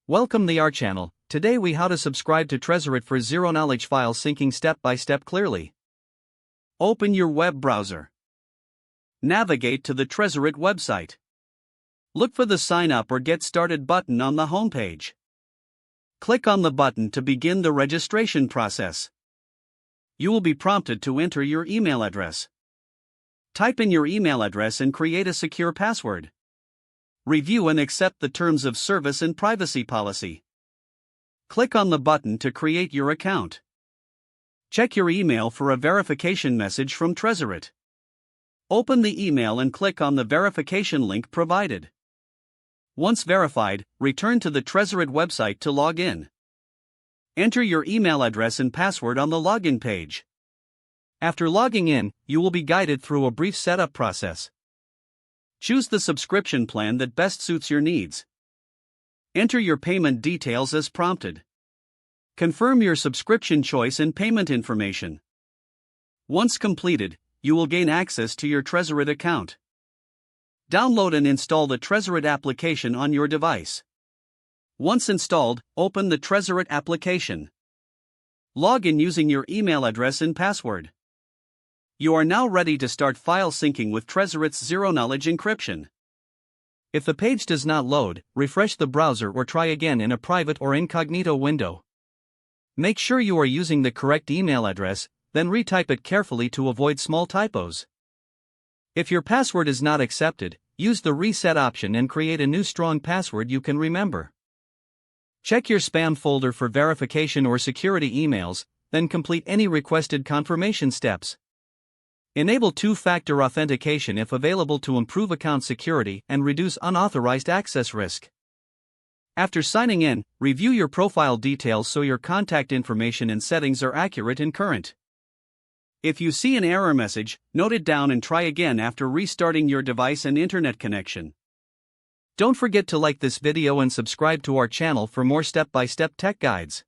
Welcome to our channel. Today we how to subscribe to Tresorit for zero knowledge file syncing step by step clearly. Open your web browser. Navigate to the Tresorit website. Look for the sign up or get started button on the homepage. Click on the button to begin the registration process. You will be prompted to enter your email address. Type in your email address and create a secure password. Review and accept the terms of service and privacy policy. Click on the button to create your account. Check your email for a verification message from Tresorit. Open the email and click on the verification link provided. Once verified, return to the Tresorit website to log in. Enter your email address and password on the login page. After logging in, you will be guided through a brief setup process. Choose the subscription plan that best suits your needs. Enter your payment details as prompted. Confirm your subscription choice and payment information. Once completed, you will gain access to your Tresorit account. Download and install the Tresorit application on your device. Once installed, open the Tresorit application. Log in using your email address and password. You are now ready to start file syncing with Tresorit's zero-knowledge encryption. If the page does not load, refresh the browser or try again in a private or incognito window. Make sure you are using the correct email address, then retype it carefully to avoid small typos. If your password is not accepted, use the reset option and create a new strong password you can remember. Check your spam folder for verification or security emails, then complete any requested confirmation steps. Enable two-factor authentication if available to improve account security and reduce unauthorized access risk. After signing in, review your profile details so your contact information and settings are accurate and current. If you see an error message, note it down and try again after restarting your device and internet connection. Don't forget to like this video and subscribe to our channel for more step-by-step tech guides.